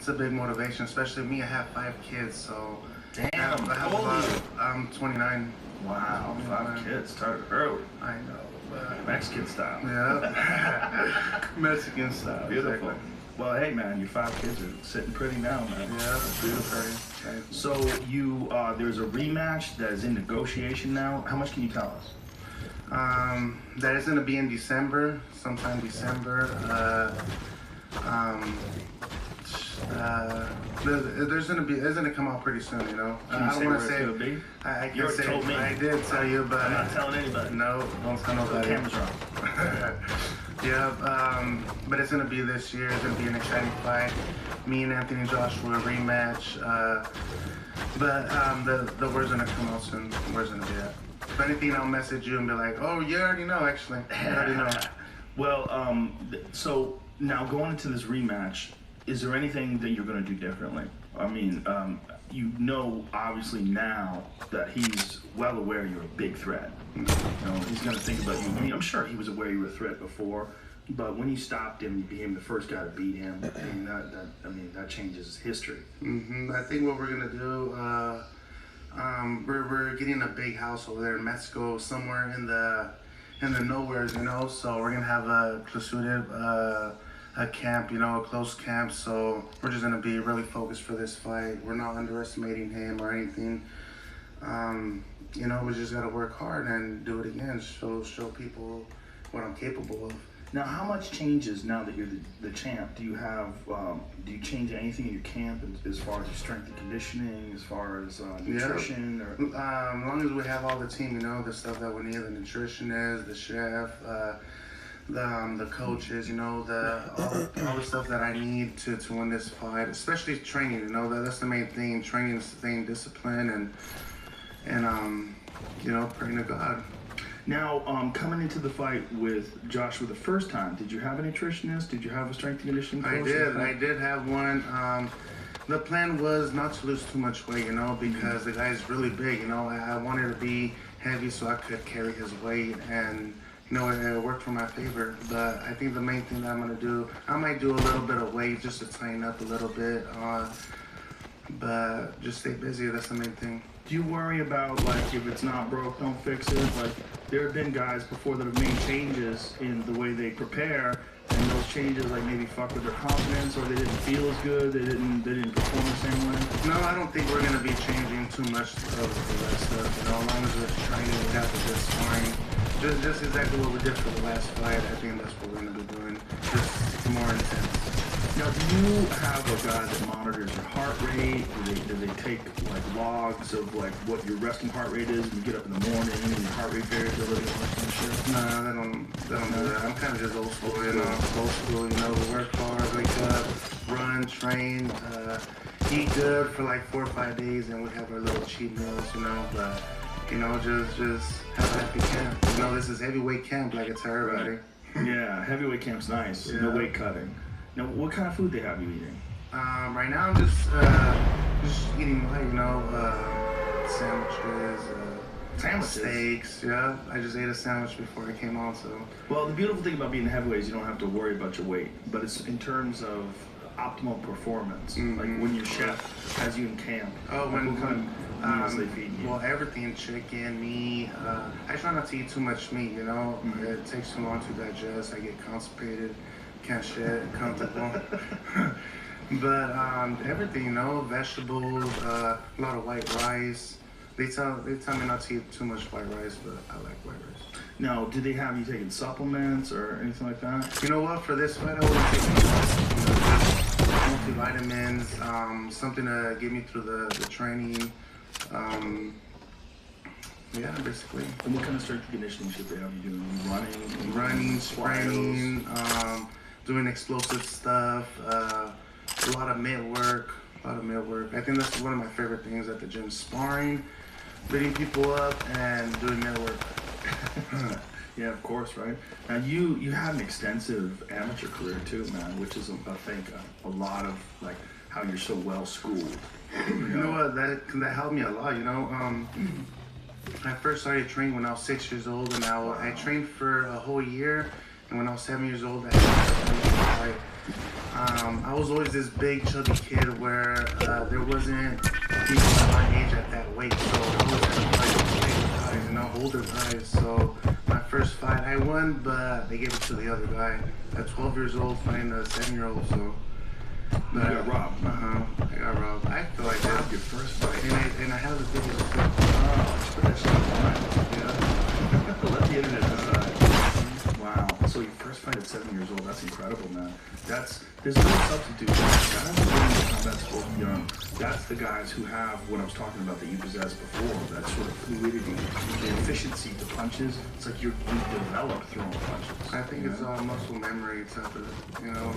a big motivation, especially me. I have 5 kids, so Damn, I have about, I'm 29. Wow, 5 kids started early. I know. Mexican style. Yeah. Mexican style. Beautiful. Exactly. Well, hey man, your 5 kids are sitting pretty now, man. Yeah, that's beautiful. So there's a rematch that is in negotiation now. How much can you tell us? That is gonna be in December, sometime December. It's gonna come out pretty soon, you know. Can you I say don't where want it's to say. gonna be? I You can say. told me. I did tell you, but I'm not telling anybody. No, don't tell The nobody. camera's wrong. Yeah, but it's gonna be this year. It's gonna be an exciting fight. Me and Anthony Joshua rematch. But the word's gonna come out soon. Where's gonna be at? If anything, I'll message you and be like, oh, you already know. Actually, I already know. Well, so now going into this rematch, is there anything that you're going to do differently? I mean, you know, obviously now that he's well aware you're a big threat. You know, he's going to think about you. I mean, I'm sure he was aware you were a threat before, but when you stopped him, you became the first guy to beat him. And that changes history. I think what we're gonna do, we're getting a big house over there in Mexico, somewhere in the nowheres, you know. So we're gonna have a camp, you know, a close camp. So we're just gonna be really focused for this fight. We're not underestimating him or anything. You know, we just gotta work hard and do it again. Show people what I'm capable of. Now, how much changes now that you're the champ? Do you have, do you change anything in your camp as far as your strength and conditioning, as far as nutrition? Yeah. Or? As long as we have all the team, you know, the stuff that we need, the nutritionist, the chef, the coaches, you know, all the stuff that I need to win this fight, especially training, you know, that's the main thing. Training, staying disciplined, and you know, praying to God. Now, coming into the fight with Joshua the first time, did you have a nutritionist? Did you have a strength and conditioning coach? I did have one. The plan was not to lose too much weight, you know, because the guy's really big, you know. I wanted to be heavy so I could carry his weight, and you know, it worked for my favor. But I think the main thing that I'm gonna do, I might do a little bit of weight just to tighten up a little bit, but just stay busy. That's the main thing. Do you worry about, like, if it's not broke, don't fix it? Like, there have been guys before that have made changes in the way they prepare, and those changes, like, maybe fuck with their confidence, or they didn't feel as good, they didn't perform the same way? No, I don't think we're gonna be changing too much of that stuff. You know, as long as we're training, we got the good sparring. Just exactly what we did for the last fight. I think that's what we're gonna be doing. Just more intense. Now, do you have a guy that monitors your heart rate? Do they take like logs of like what your resting heart rate is when you get up in the morning and your heart rate variability and all that kind of shit? Nah, they don't do that. I'm kind of just old school, you know. Old school, you know. Work hard, wake up, run, train, eat good for like 4 or 5 days, and we have our little cheat meals, you know. But you know, just have a happy camp. You know, this is heavyweight camp, like I tell everybody. Right. Yeah, heavyweight camp's nice. Yeah. No weight cutting. Now, what kind of food they have you eating? Right now, I'm just eating light, you know, sandwiches, steaks. Yeah, I just ate a sandwich before I came on. So. Well, the beautiful thing about being heavyweight is you don't have to worry about your weight, but it's in terms of optimal performance. Like when your chef has you in camp. Oh, what kind of meals they feed you? Well, everything: chicken, meat. I try not to eat too much meat. You know, it takes too long to digest. I get constipated. Can't shit, comfortable. But everything, you know, vegetables, a lot of white rice. They tell me not to eat too much white rice, but I like white rice. Now, do they have you taking supplements or anything like that? You know what? For this fight, I wouldn't take multivitamins, something to get me through the training. Yeah, basically. And what kind of strength and conditioning should they have you doing? Running, sprinting, doing explosive stuff, a lot of mitt work. I think that's one of my favorite things at the gym: sparring, beating people up, and doing mitt work. Yeah, of course, right? Now you had an extensive amateur career too, man, which is I think a lot of like how you're so well schooled. You know what? That helped me a lot. You know, I first started training when I was 6 years old, and I trained for a whole year. And when I was 7 years old, I had I was always this big chubby kid where there wasn't people at my age at that weight, so I was had to fight bigger guys, you know, older guys. So my first fight I won, but they gave it to the other guy at 12 years old fighting a 7-year-old. So You got robbed. I got robbed. I feel like that. Robbed your first fight. And I have the video too. Oh, put that shit online. Yeah. Let the internet decide. Wow. So your first fight at 7 years old, that's incredible, man. There's no substitute. Guys who are in combat sport young, that's the guys who have what I was talking about that you possessed before, that sort of fluidity, the efficiency to punches. It's like you develop throwing punches. I think it's all muscle memory type of, you know,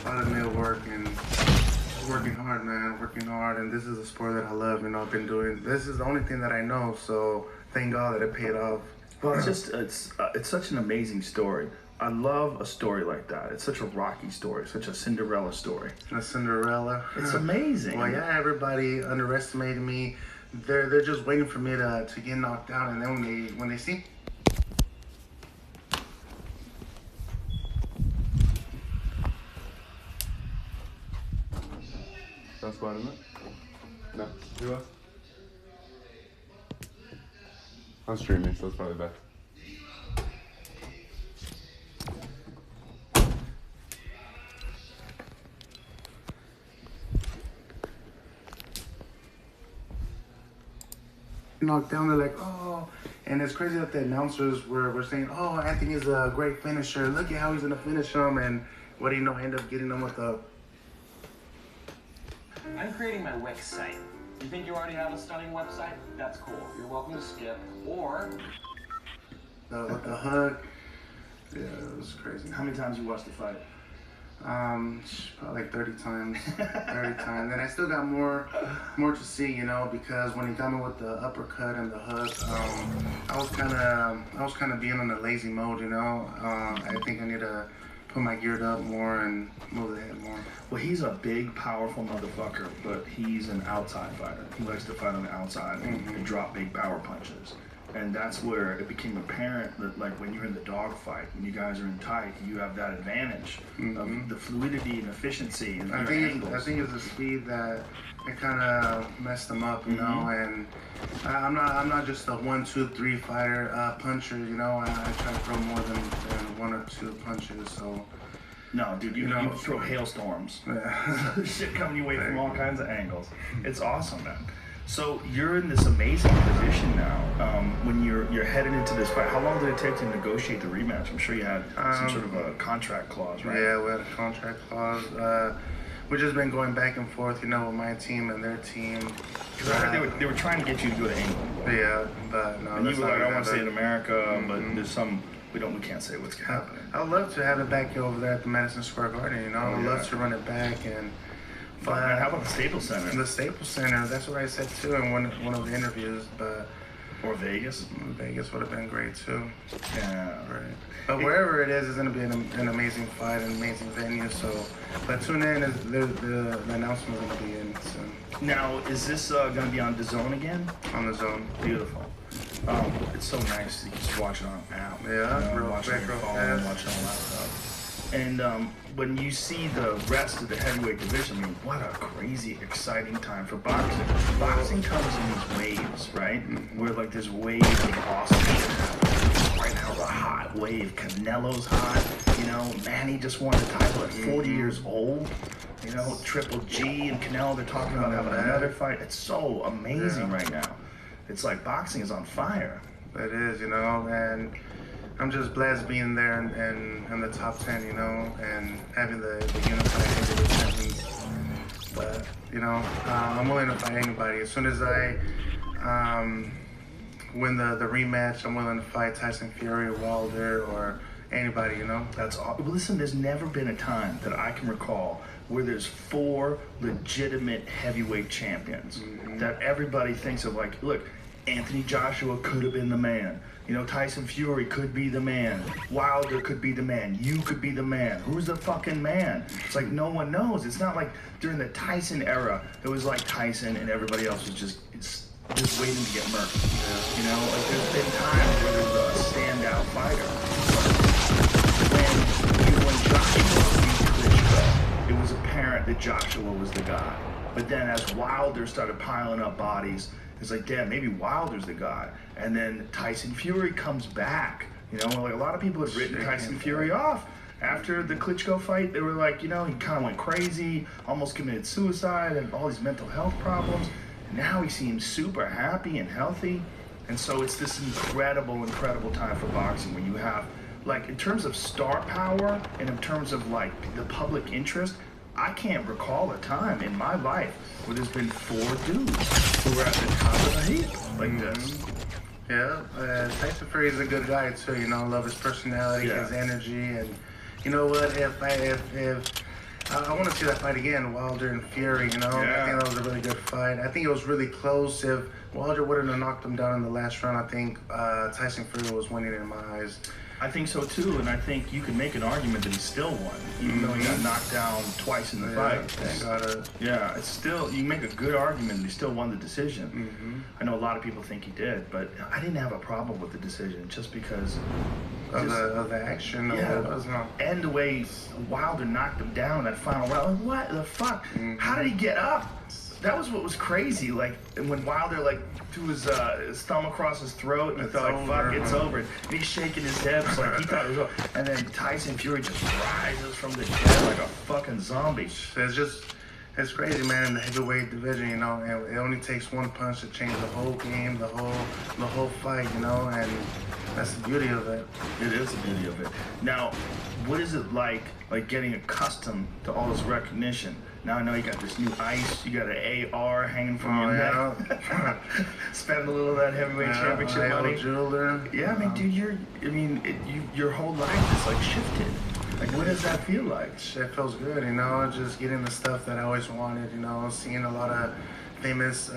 a lot of nail work and working hard, man, working hard. And this is a sport that I love, you know, I've been doing. This is the only thing that I know, so thank God that it paid off. Well, it's such an amazing story. I love a story like that. It's such a Rocky story, such a Cinderella story. A Cinderella. It's amazing. Well, yeah, everybody underestimated me. They're just waiting for me to get knocked out, and then when they see. That's fine, isn't it? No. Who else? I'm streaming, so it's probably best. Knocked down, they're like, oh, and it's crazy that the announcers were saying, oh, Anthony's a great finisher. Look at how he's gonna finish him, and what do you know? I end up getting him with the. I'm creating my Wix site. You think you already have a stunning website? That's cool. You're welcome to skip, or With the hug. Yeah, it was crazy. How many times you watched the fight? Probably like 30 times. 30 times. And I still got more to see, you know, because when he got me with the uppercut and the hug, I was kind of being in a lazy mode, you know. I think I need to put my gear up more and move the head more. Well, he's a big, powerful motherfucker, but he's an outside fighter. He likes to fight on the outside and drop big power punches. And that's where it became apparent that, like, when you're in the dogfight, when you guys are in tight, you have that advantage of the fluidity and efficiency and I think it's the speed that it kind of messed him up, you know. And I'm not just a 1, 2, 3 fighter puncher, you know. I try to throw more than 1 or 2 punches. So no, dude, you throw hailstorms. yeah. Shit coming your way from all kinds of angles. It's awesome, man. So you're in this amazing position now. When you're headed into this fight, how long did it take to negotiate the rematch? I'm sure you had some sort of a contract clause, right? Yeah, we had a contract clause. We've just been going back and forth, you know, with my team and their team. Because I heard they were trying to get you to go to England. Yeah, but no. And you were like, I want to stay in it. America, but there's some we can't say what's happening. I would love to have it back over there at the Madison Square Garden, you know. I'd love to run it back and. Fuck, man, how about the Staples Center? The Staples Center, that's what I said too in one of the interviews, but. Or Vegas? Vegas would have been great too. Yeah. Right. But wherever it is going to be an amazing fight, an amazing venue. So, but tune in, the announcement is going to be in soon. Now, is this going to be on DAZN again? On the zone. Beautiful. It's so nice to just watch it on an app. Yeah, you know, watch it on your phone, watch it all that stuff. And when you see the rest of the heavyweight division, I mean, what a crazy, exciting time for boxing. Boxing comes in these waves, right? Where like this wave of awesome shit happens. Right now, the hot wave. Canelo's hot. You know, Manny just won the title at 40 years old. You know, Triple G and Canelo, they're talking about having another fight. It's so amazing right now. It's like boxing is on fire. It is, you know, and I'm just blessed being there in the top 10, you know, and having the unified heavyweight champions. But, you know, I'm willing to fight anybody. As soon as I win the rematch, I'm willing to fight Tyson Fury, Wilder, or anybody, you know. That's all. Listen, there's never been a time that I can recall where there's 4 legitimate heavyweight champions that everybody thinks of like, look, Anthony Joshua could have been the man. You know, Tyson Fury could be the man. Wilder could be the man. You could be the man. Who's the fucking man? It's like no one knows. It's not like during the Tyson era, it was like Tyson and everybody else was just waiting to get murked. You know, like there's been times where there's a standout fighter. But when Joshua beat Klitschko, apparent that Joshua was the guy. But then as Wilder started piling up bodies, it's like, damn, maybe Wilder's the guy. And then Tyson Fury comes back. You know, like a lot of people had written Tyson Fury off. After the Klitschko fight, they were like, you know, he kind of went crazy, almost committed suicide, and all these mental health problems. And now he seems super happy and healthy. And so it's this incredible, incredible time for boxing when you have, like, in terms of star power and in terms of, like, the public interest, I can't recall a time in my life where there's been 4 dudes who are at the top of the heap like this. Yeah, Tyson Fury is a good guy too. You know, love his personality, his energy, and you know what? If I want to see that fight again, Wilder and Fury. You know, I think that was a really good fight. I think it was really close. If Wilder wouldn't have knocked him down in the last round, I think Tyson Fury was winning in my eyes. I think so too, and I think you can make an argument that he still won, even though he got knocked down twice in the fight. Yeah, it's still, you make a good argument that he still won the decision. I know a lot of people think he did, but I didn't have a problem with the decision just because of the action. And the way Wilder knocked him down in that final round. Like, what the fuck? How did he get up? That was what was crazy. Like, when Wilder, like, threw his thumb across his throat, and he thought, like, fuck, it's over. And he's shaking his hips like he thought it was over. And then Tyson Fury just rises from the dead like a fucking zombie. It's crazy, man. In the heavyweight division, you know, and it only takes one punch to change the whole game, the whole fight, you know, and that's the beauty of it. It is the beauty of it. Now, what is it like getting accustomed to all this recognition? Now I know you got this new ice, you got an AR hanging from your neck. Spend a little of that heavyweight championship money. Jeweler. Yeah, I mean, dude, your whole life is like shifted. Like, what does that feel like? It feels good, you know, just getting the stuff that I always wanted, you know, seeing a lot of famous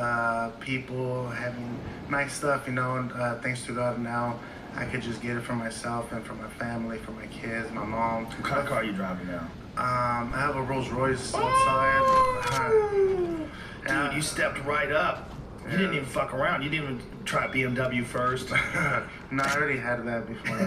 people having nice stuff, you know, and thanks to God now I could just get it for myself and for my family, for my kids, my mom. What kind of car are you driving now? I have a Rolls Royce outside. Dude, you stepped right up. You didn't even fuck around. You didn't even try BMW first. No, I already had that before.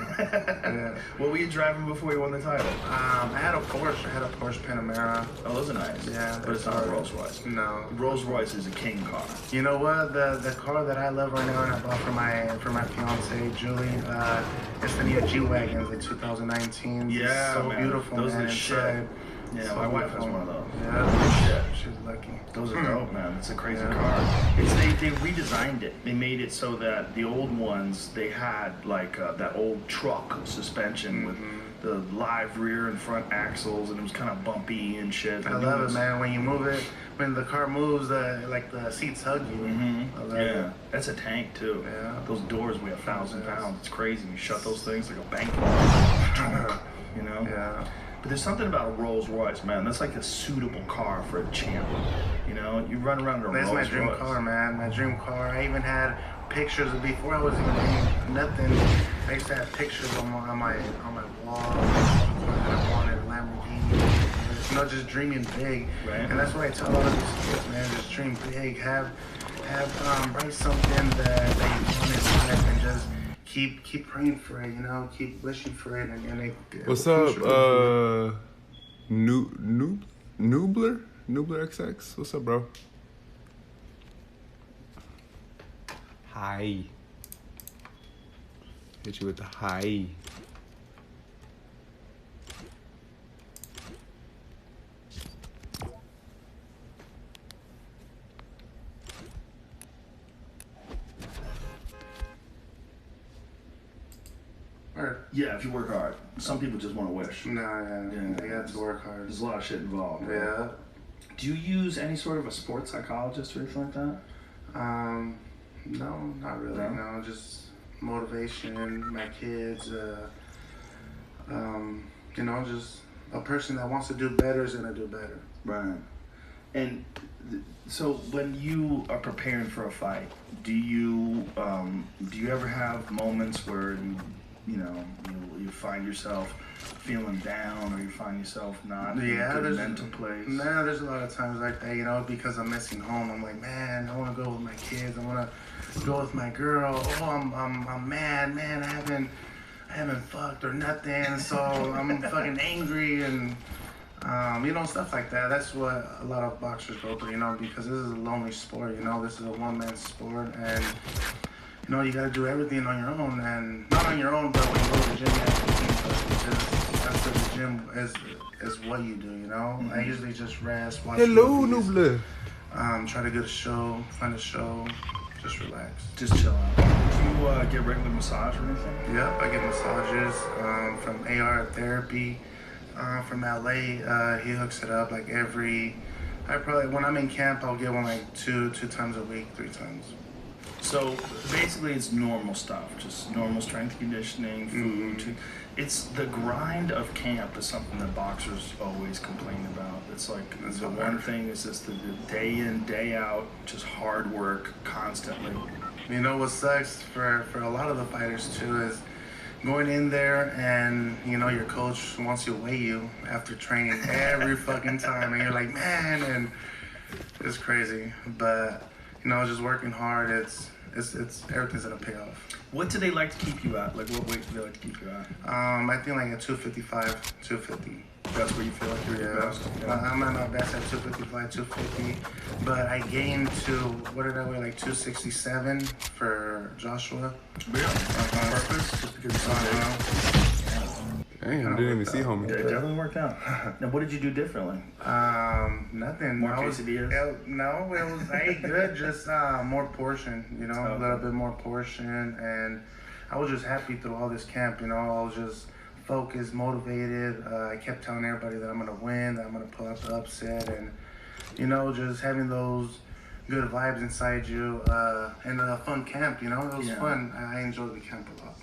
What were you driving before you won the title? I had a Porsche. I had a Porsche Panamera. Oh, those are nice. Yeah. But it's not a Rolls Royce. No. Rolls Royce is a king car. You know what? The car that I love right now and I bought for my fiance Julie, it's the new G-Wagon, the 2019. Yeah, it's so man. Beautiful. Those man. are the shit. Yeah, so my wife has beautiful. one of those. Yeah, she's lucky. Those are dope, man. It's a crazy car. They redesigned it. They made it so that the old ones, they had like that old truck suspension with the live rear and front axles, and it was kind of bumpy and shit. I love it, man. When you move it, when the car moves, like the seats hug you. I love it. That's a tank too. Yeah. Those doors weigh 1,000 pounds. It's crazy. You shut those things like a bank vault. You know? Yeah. But there's something about a Rolls Royce, man. That's like a suitable car for a champ. You know, you run around in a Rolls Royce. That's my dream car, man. My dream car. I even had pictures of before I was even doing nothing. I used to have pictures on my wall. I wanted a Lamborghini. You know, just dreaming big. Right. And that's what I tell all of these kids, man. Just dream big. Have write something that you want in life and just keep praying for it, you know, keep wishing for it, and what's up, Noobler XX? What's up, bro? Hi. Hit you with the hi. Yeah, if you work hard. Some people just want to wish. No, they have to work hard. There's a lot of shit involved. Yeah. Do you use any sort of a sports psychologist or anything like that? No, not really. No, just motivation, my kids, you know, just a person that wants to do better is gonna do better. Right. And so when you are preparing for a fight, do you ever have moments where you find yourself feeling down, or you find yourself not in a good mental place? Nah, there's a lot of times like that, you know, because I'm missing home. I'm like, man, I want to go with my kids. I want to go with my girl. Oh, I'm mad, man. I haven't fucked or nothing, so I'm fucking angry, and Stuff like that. That's what a lot of boxers go through, because this is a lonely sport, this is a one-man sport, and, you gotta do everything on your own, and not on your own, but when you go to the gym, you have to team, but just after the gym is what you do, I usually just rest, watch Hello, movies, Nubler. try to get a show, find a show, just relax. Just chill out. Do you get regular massage or anything? Yep, I get massages from AR Therapy from LA. He hooks it up like when I'm in camp, I'll get one like two times a week, 3 times. So basically, it's normal stuff, just normal strength conditioning, food. It's the grind of camp is something that boxers always complain about. It's like the one thing is just the day in, day out, just hard work constantly. What sucks for a lot of the fighters too is going in there and your coach wants to weigh you after training every fucking time, and you're like, man, and it's crazy. But just working hard, it's everything's gonna pay off. What do they like to keep you at? Like, what weight do they like to keep you at? I think like at 255, 250. That's where you feel like you're your best? Yeah. I'm at my best at 255, 250, but I gained to, what did I weigh, like 267 for Joshua. Really? On purpose? Just because it's Damn, didn't even see homie. It definitely worked out. Now, what did you do differently? Nothing. More quesadillas? No, it was I ate good, just more portion, a little bit more portion, and I was just happy through all this camp, I was just focused, motivated. I kept telling everybody that I'm gonna win, that I'm gonna pull out the upset, and just having those good vibes inside you, and a fun camp. It was fun. I enjoyed the camp a lot.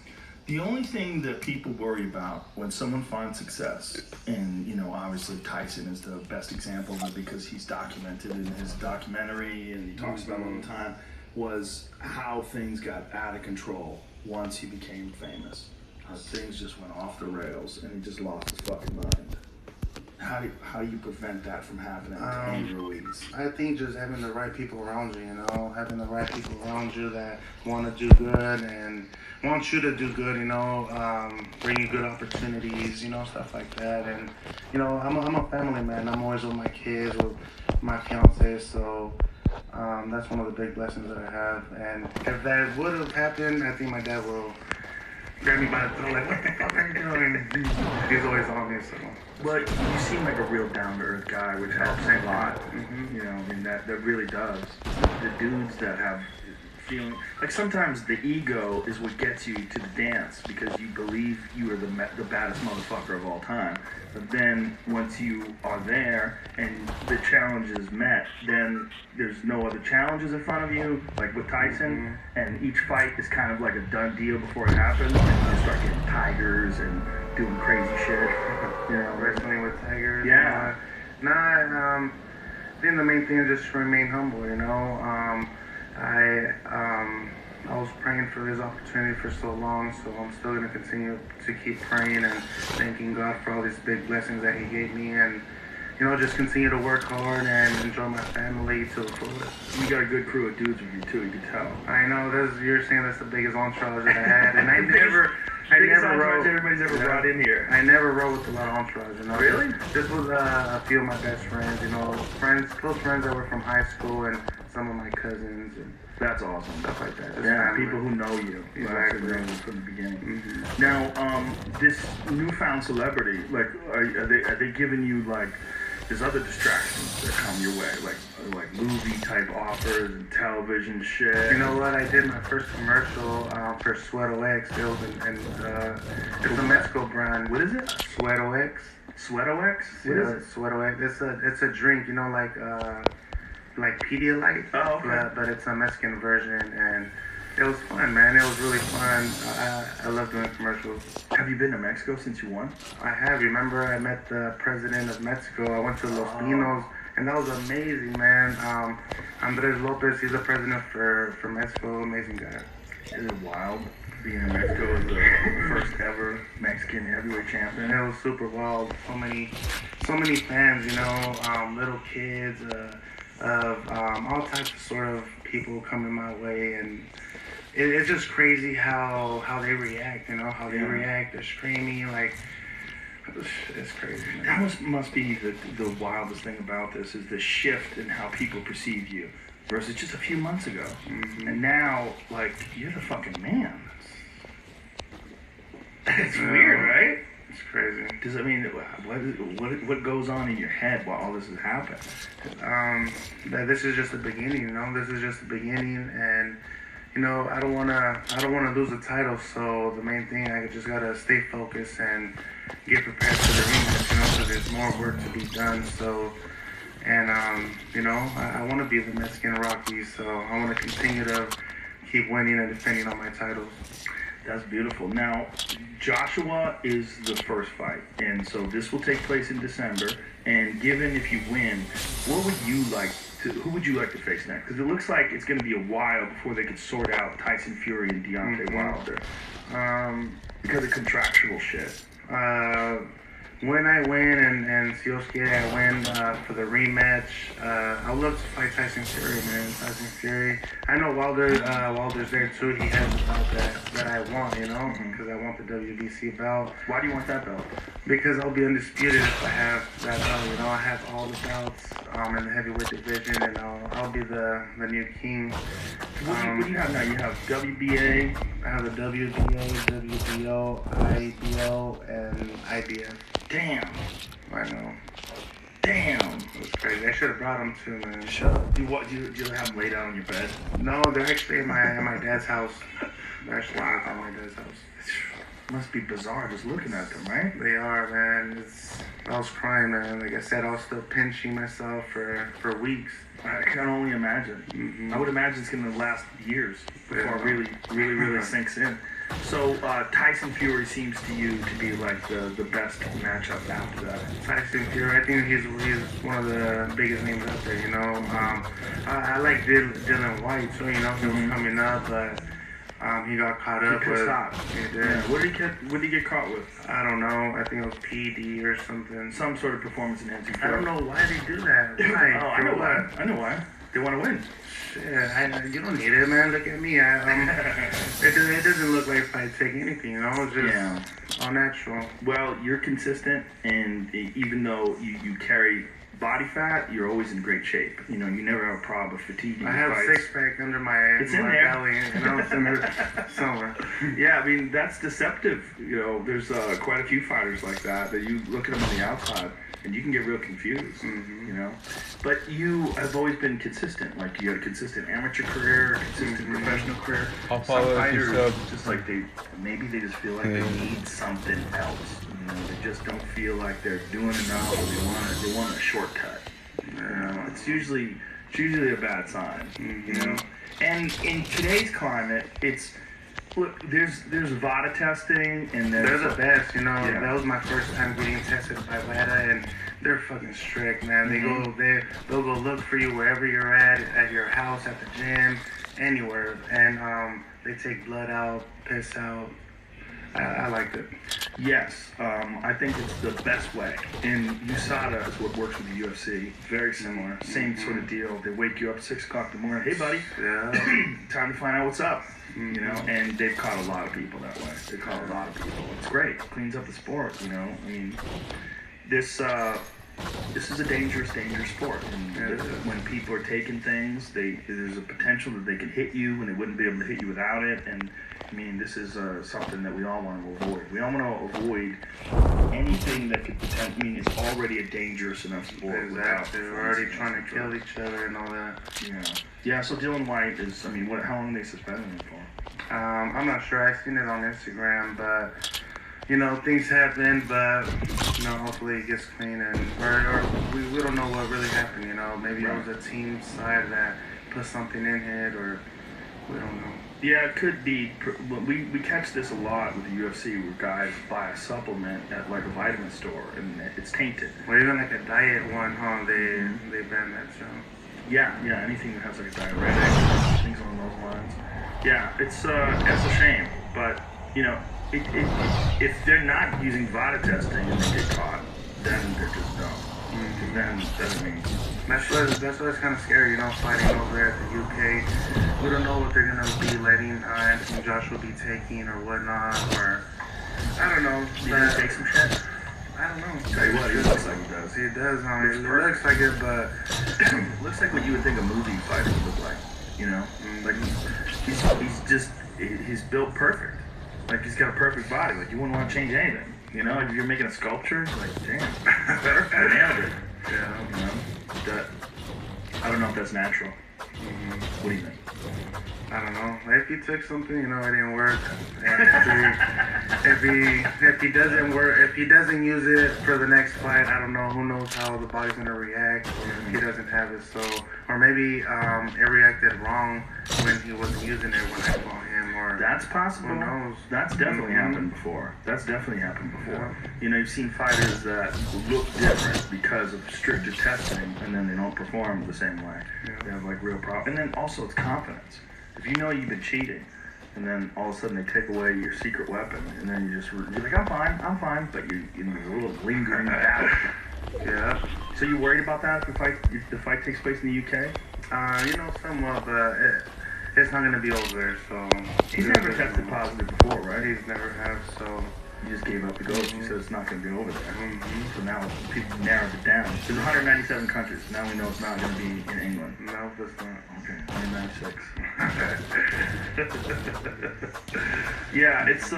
The only thing that people worry about when someone finds success, and obviously Tyson is the best example of it because he's documented in his documentary and he talks about it all the time, was how things got out of control once he became famous. How things just went off the rails and he just lost his fucking mind. How do you prevent that from happening to Andy Ruiz? I think just having the right people around you, having the right people around you that want to do good and want you to do good, bring you good opportunities, stuff like that. And, I'm a family man. I'm always with my kids, with my fiance, so that's one of the big blessings that I have. And if that would have happened, I think my dad will grab me by the throat, like, what the fuck are you doing? He's always on me, so. But you seem like a real down-to-earth guy, which helps a lot. That really does. The dudes that have feeling, like sometimes the ego is what gets you to the dance because you believe you are the baddest motherfucker of all time. But then once you are there and the challenge is met, then there's no other challenges in front of you, like with Tyson, and each fight is kind of like a done deal before it happens, and you start getting tigers and doing crazy shit. Wrestling with tigers. Yeah. I think the main thing is just to remain humble, I was praying for his opportunity for so long, so I'm still going to continue to keep praying and thanking God for all these big blessings that he gave me, and just continue to work hard and enjoy my family to the fullest. You got a good crew of dudes with you too, you can tell. I know, you're saying that's the biggest entourage that I had, and I never rode. Everybody's ever brought in here. I never rode with a lot of entourage, Really? This was a few of my best friends, close friends that were from high school, and some of my cousins, and that's awesome. Stuff like that. Yeah, people who know you. Exactly. Know you from the beginning. Now, this newfound celebrity, like, are they giving you like? There's other distractions that come your way, like movie type offers and television shit. You know what? I did my first commercial for Sweato X. It was it's a Mexico brand. What is it? Sweato X. Sweato X? What is it? Sweato X. It's a drink. Like Pedialyte. Oh, okay. But it's a Mexican version, and it was fun, man. It was really fun. I love doing commercials. Have you been to Mexico since you won? I have. Remember, I met the president of Mexico. I went to Los Pinos, and that was amazing, man. Andres Lopez, he's the president for Mexico. Amazing guy. Is it wild being in Mexico as the first ever Mexican heavyweight champion? It was super wild. So many fans, little kids, of all types of sort of people coming my way, and it's just crazy how they react, how they react. They're screaming, like It's crazy, man. That must be the wildest thing about this is the shift in how people perceive you versus just a few months ago. And now, like, you're the fucking man. It's weird, right? It's crazy. Does I mean what goes on in your head while all this is happening? That this is just the beginning, you know. This is just the beginning, and you know, I don't wanna lose the title. So the main thing, I just gotta stay focused and get prepared for the rematch, you know, because there's more work to be done. So, and you know, I want to be the Mexican Rocky, so I want to continue to keep winning and defending all my titles. That's beautiful. Now, Joshua is the first fight, and so this will take place in December. And given if you win, what would you like to? Who would you like to face next? Because it looks like it's going to be a while before they could sort out Tyson Fury and Deontay Wilder because of contractual shit. When I win and si Dios quiere, I win for the rematch, I would love to fight Tyson Fury, man. Tyson Fury. I know Wilder's there too. He has the belt that I want, you know, because I want the WBC belt. Why do you want that belt? Because I'll be undisputed if I have that belt. You know, I have all the belts in the heavyweight division, and I'll be the new king. What do you have now? You have WBA. I have the WBA, WBO, IBO, and IBF. Damn. I know. Damn. It was crazy. I should have brought them too, man. Shut up. Do you have them laid out on your bed? No, they're actually in my dad's house. They're actually at my dad's house. Must be bizarre just looking at them, right? They are, man. I was crying, man. Like I said, I was still pinching myself for weeks. I can only imagine. I would imagine it's going to last years before it really sinks in. So Tyson Fury seems to you to be like the best matchup after that. Tyson Fury, I think he's one of the biggest names out there. You know, I like Dylan White too. You know, he was coming up, but he got caught up with. He did. Yeah. What did he get caught with? I don't know. I think it was PD or something. Some sort of performance enhancing I don't know why they do that. Why? I know why. I know why. They want to win. Shit, you don't need it, man. Look at me. It doesn't look like if I take anything, you know. It's just all natural. Well, you're consistent, and even though you carry body fat, you're always in great shape. You know, you never have a problem with fatigue. I have a six-pack under my belly, you know, it's in there somewhere. Yeah, I mean, that's deceptive. You know, there's quite a few fighters like that you look at them on the outside, and you can get real confused, you know. But you have always been consistent. Like, you had a consistent amateur career, consistent professional career. I'll Some follow fighters, just like they just feel like they need something else. You know, they just don't feel like they're doing enough, or they want a shortcut. You know, it's usually a bad sign. You know, and in today's climate, look, there's VADA testing, and they're the best, you know. Yeah. That was my first time getting tested by VADA, and they're fucking strict, man. They'll go look for you wherever you're at your house, at the gym, anywhere, and they take blood out, piss out. I liked it. Yes, I think it's the best way. And USADA is what works with the UFC. Very similar, same sort of deal. They wake you up at 6 o'clock in the morning. Hey, buddy, time to find out what's up. You know, and they've caught a lot of people that way. They caught a lot of people. It's great. It cleans up the sport. You know, I mean, this is a dangerous sport. And when people are taking things, there's a potential that they can hit you, and they wouldn't be able to hit you without it. And I mean, this is something that we all want to avoid. We all want to avoid anything that could potentially. I mean, it's already a dangerous enough sport. Exactly. We're already trying to kill each other and all that. Yeah. So Dylan White is. I mean, how long are they suspending him for? I'm not sure. I've seen it on Instagram, but you know, things happen. But you know, hopefully it gets clean, and or we don't know what really happened. You know, maybe it was a team side that put something in it, or we don't know. Yeah, it could be. We catch this a lot with the UFC, where guys buy a supplement at like a vitamin store, and it's tainted. Or even like a diet one, huh? They ban that too. Yeah, anything that has like a diuretic, things along those lines. Yeah, it's a shame, but you know, if they're not using VADA testing and they get caught, then they're just dumb. Then that means that's what's kind of scary, you know, fighting over there at the UK. We don't know what they're gonna be letting Anthony Joshua be taking or whatnot, or I don't know. You gonna take some shit? I don't know. Tell you what, he looks like he does. He does, it looks like it, but Looks like what you would think a movie fighter would look like. You know, like he's built perfect. Like he's got a perfect body. Like you wouldn't want to change anything. You know, if you're making a sculpture, like damn, I nailed it. yeah. You know, that I don't know if that's natural. What do you think? I don't know. If he took something, it didn't work. If he doesn't work, if he doesn't use it for the next fight, I don't know. Who knows how the body's gonna react, or if he doesn't have it. So, or maybe it reacted wrong when he wasn't using it when I fought him. Or That's possible. who knows? That's definitely happened before. You know, you've seen fighters that look different because of stricter testing, and then they don't perform the same way. Yeah. They have like real problems. And then also it's confidence. If you know you've been cheating, and then all of a sudden they take away your secret weapon, and then you're like, I'm fine, but there's a little lingering doubt. Yeah. So you worried about that if the fight takes place in the UK? Somewhat, but it's not gonna be over there. So He's never tested positive before, right? He's never have. So. He just gave up the ghost. He said it's not going to be over there. So now people narrowed it down. There's 197 countries. Now we know it's not going to be in England. No, that's not. Okay, 196. Yeah, it's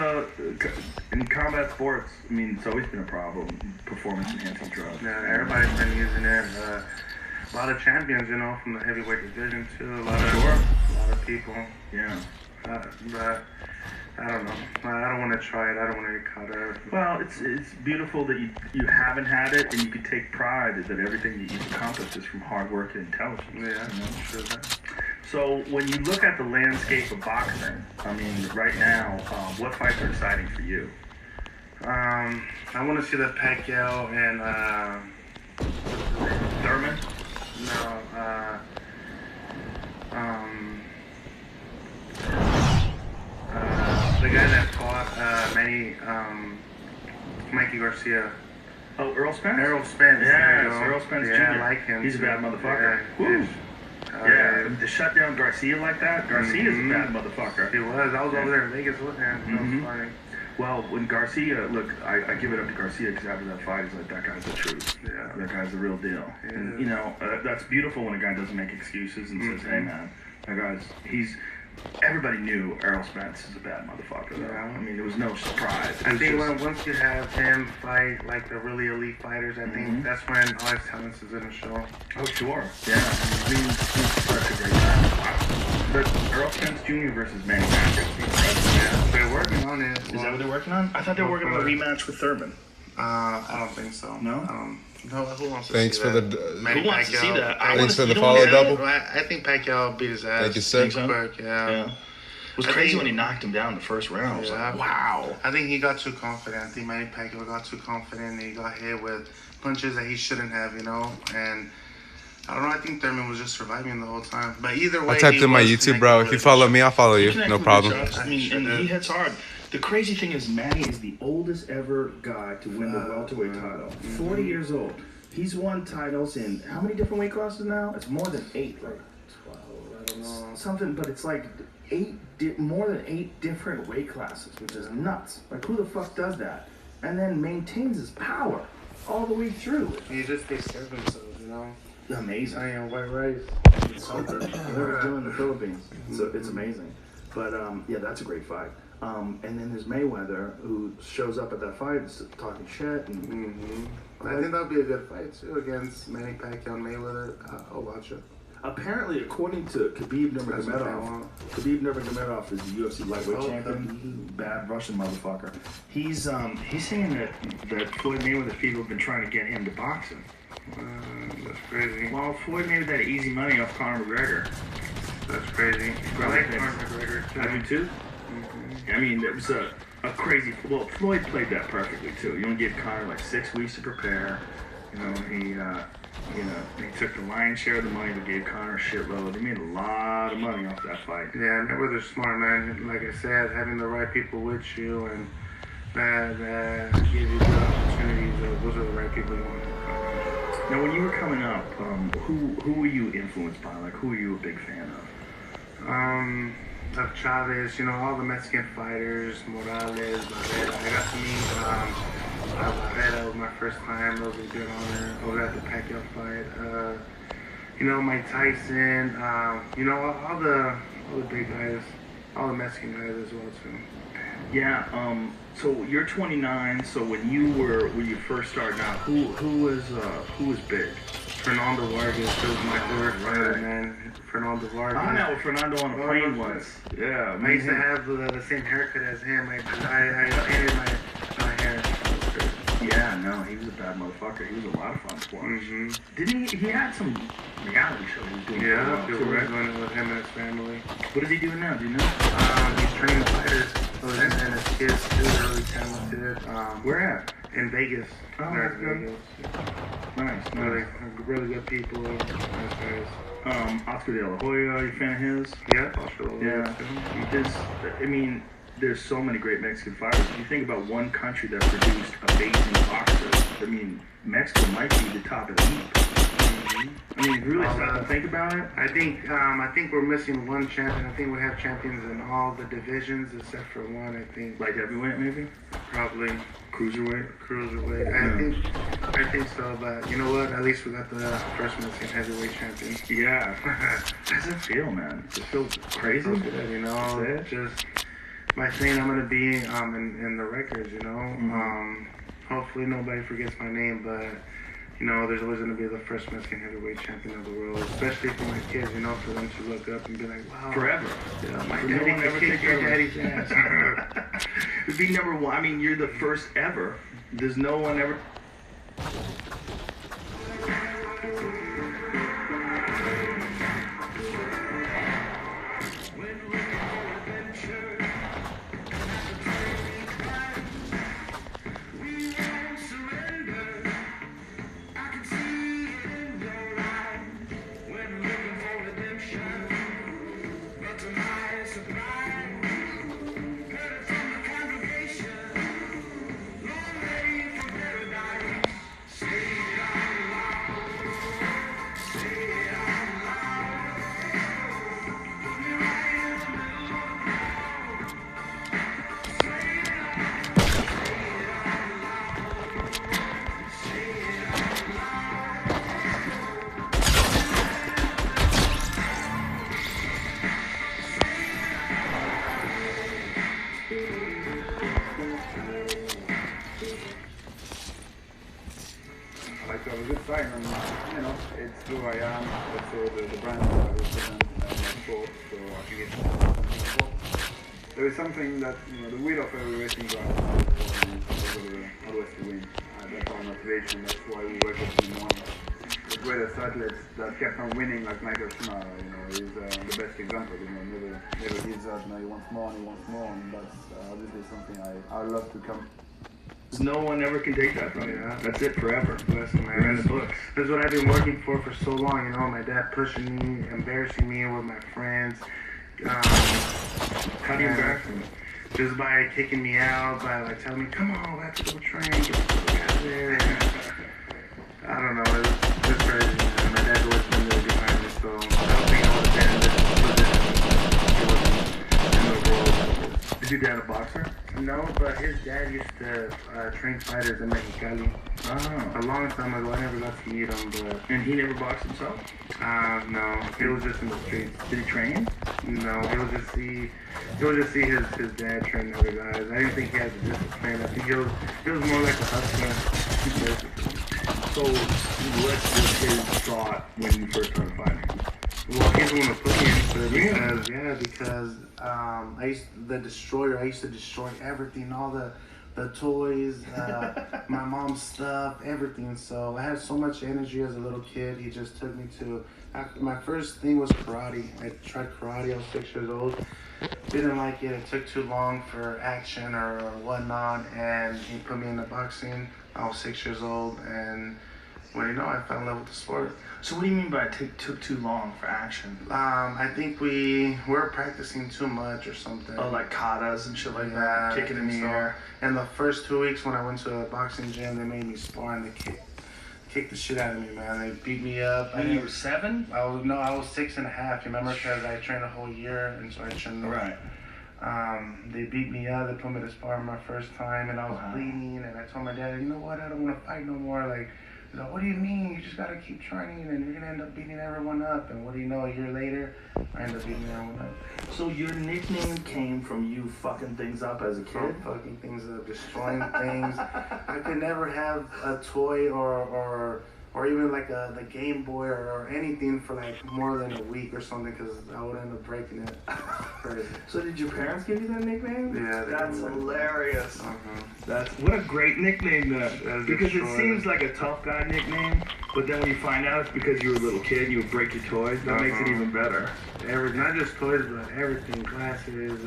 in combat sports. I mean, it's always been a problem. Performance-enhancing drugs. Yeah, everybody's been using it. A lot of champions, from the heavyweight division too. A lot of people. Yeah. But I don't know. I don't want to try it. I don't want to get caught up. Well, it's beautiful that you haven't had it, and you can take pride that everything that you've accomplished is from hard work and intelligence. Yeah, sure. So when you look at the landscape of boxing, I mean, right now, what fights are exciting for you? I want to see the Pacquiao and Thurman? No, the guy that fought Mikey Garcia. Oh, Earl Spence? Errol Spence. Yeah, it's Earl Spence Jr. Yeah, I like him. He's a bad motherfucker. Yeah, Woo. yeah. To shut down Garcia like that, Garcia's a bad motherfucker. He was. I was over there in Vegas with him. That was funny. Well, when Garcia, look, I give it up to Garcia because after that fight, he's like, that guy's the truth. Yeah. That guy's the real deal. Yeah. And, that's beautiful when a guy doesn't make excuses and says, hey, man, that guy's, everybody knew Errol Spence is a bad motherfucker, though. Yeah. I mean, there was no surprise. I think once you have him fight like the really elite fighters, I think that's when all his talents is gonna show. Oh, sure. Yeah. He's such a great guy. But Earl Spence Jr. versus Manny Pacquiao. Yeah, they're working on it. Is that what they're working on? I thought they were working on a rematch with Thurman. I don't think so. No? No, who wants to Thanks see for that? the. Manny Who wants to see Pacquiao. that? Thanks for the you don't follow get it? double. Well, I think Pacquiao beat his ass. Thank you, sir. Quick, yeah. It was I crazy think- when he knocked him down the first round. I was Yeah. like, wow. I think he got too confident. I think Manny Pacquiao got too confident and he got hit with punches that he shouldn't have, And I don't know. I think Thurman was just surviving the whole time. But either way, I typed he in my was YouTube, bro. If you follow me, I'll follow you. Connect No with problem. good shots. I mean, and he hits hard. The crazy thing is, Manny is the oldest ever guy to win the welterweight title. 40 years old. He's won titles in how many different weight classes now? It's more than 8, like 12. I don't know. Something, but it's like more than 8 different weight classes, which is nuts. Like, who the fuck does that? And then maintains his power all the way through. He just takes care of himself, Amazing. I am white rice. It's something. What it's doing in the Philippines. So it's amazing. But yeah, that's a great fight. And then there's Mayweather, who shows up at that fight talking shit. And I think that'll be a good fight too against Manny Pacquiao and Mayweather. I'll watch it. apparently, according to Khabib Nurmagomedov is the UFC lightweight champion. Bad Russian motherfucker. He's saying that Floyd Mayweather's people have been trying to get him to boxing. That's crazy. Well, Floyd made that easy money off Conor McGregor. That's crazy. I like Conor McGregor too. I do too. I mean, it was a crazy. Well, Floyd played that perfectly too. You only gave Conor like 6 weeks to prepare. He took the lion's share of the money, but gave Conor a shitload. He made a lot of money off that fight. Yeah, Mayweather's smart, man. Like I said, having the right people with you and that give you good opportunities. Those are the right people you want to come around. Now, when you were coming up, who were you influenced by? Like, who were you a big fan of? Of Chavez, all the Mexican fighters, Morales, Barrera. I got to meet That was my first time. That was a good honor. Over at the Pacquiao fight. You know, Mike Tyson. You know, all the big guys, all the Mexican guys as well too. Yeah. So you're 29. So when you first started out, who was big? Fernando Vargas was my favorite fighter, man. Fernando Vargas. I met with Fernando on a plane once. Yeah. I used to have the same haircut as him. I painted my hair. Yeah, no, he was a bad motherfucker. He was a lot of fun to watch. Didn't he? He had some reality show he was doing. Yeah, he was doing it with him and his family. What is he doing now? Do you know? He's training fighters. And his kids too, they're really talented. Where at? In Vegas. Oh, They're that's in good. Vegas. Nice. Really good people. Nice guys. Oscar De La Hoya, are you a fan of his? Yeah, Australia. There's so many great Mexican fighters. If you think about one country that produced amazing boxers, I mean, Mexico might be the top of the heap. I mean, really start to think about it. I think we're missing one champion. I think we have champions in all the divisions except for one. I think Like heavyweight, maybe? probably Cruiserweight? I think so. But you know what? At least we got the first Mexican heavyweight champion. Yeah. How does it feel, man? Does it feel crazy? So good, you know. That's it? Just by saying I'm gonna be in the records, you know. Hopefully nobody forgets my name, but you know, there's always gonna be the first Mexican heavyweight champion of the world, especially for my kids, you know, for them to look up and be like, wow. Forever. Yeah, my So daddy no one can ever kick take your over. daddy's ass. It'd be number one. I mean, you're the first ever. There's no one ever. Like to have a good fight, and you know, it's who I am. Also, the brand that I represent my sport. So I think it's there is something that the will of every racing driver is always to win. That's our motivation. That's why we wake up in the morning. The greatest athletes that kept on winning, like Michael Schumacher, is the best example. Never gives up. He wants more and he wants more, and that's obviously something I love to come. No one ever can take that from you. Yeah. That's it forever. Listen, man, You're in the books. This is what I've been working for so long, you know, my dad pushing me, embarrassing me with my friends. How do you embarrass them? Just by kicking me out, by like telling me, come on, we have to go train, get the fuck out of there. I don't know, it's crazy, man. My dad's always been there behind me, so I don't think I would have been in this position in the world. Is your dad a boxer? No, but his dad used to train fighters in Mexicali. Oh. A long time ago, I never got to meet him, but And he never boxed himself? no, it was just in the streets. Did he train? No, it was just see his dad train other guys. I didn't think he had the discipline. I think it was more like a hustler. So, what was his thought when you first started fighting? Well, he's the one who put me into it because I used to destroy everything, all the toys, my mom's stuff, everything. So I had so much energy as a little kid. He just took me to. My first thing was karate. I tried karate. I was 6 years old. Didn't like it. It took too long for action or whatnot, and he put me into boxing. I was 6 years old, and well, I fell in love with the sport. So what do you mean by it took too long for action? I think we were practicing too much or something. Oh, like katas and shit like that, kicking in the air. And the first 2 weeks when I went to a boxing gym, they made me spar and they kicked the shit out of me, man. They beat me up. When you were 7? I was 6.5. You remember? Because I trained a whole year, and so I trained. Right. They beat me up. They put me to spar my first time, and I was bleeding. And I told my dad, you know what? I don't want to fight no more. Like, he's like, what do you mean? You just gotta keep training, and you're gonna end up beating everyone up. And what do you know? A year later, I ended up beating everyone up. So your nickname came from you fucking things up as a kid? Fucking things up, destroying things. I could never have a toy or even like the Game Boy or anything for like more than a week or something, because I would end up breaking it. Crazy. So did your parents give you that nickname? Yeah, that's hilarious. Uh-huh. That's what a great nickname that because it seems like a tough guy nickname, but then when you find out it's because you were a little kid and you would break your toys, that makes it even better. Not just toys, but everything, glasses.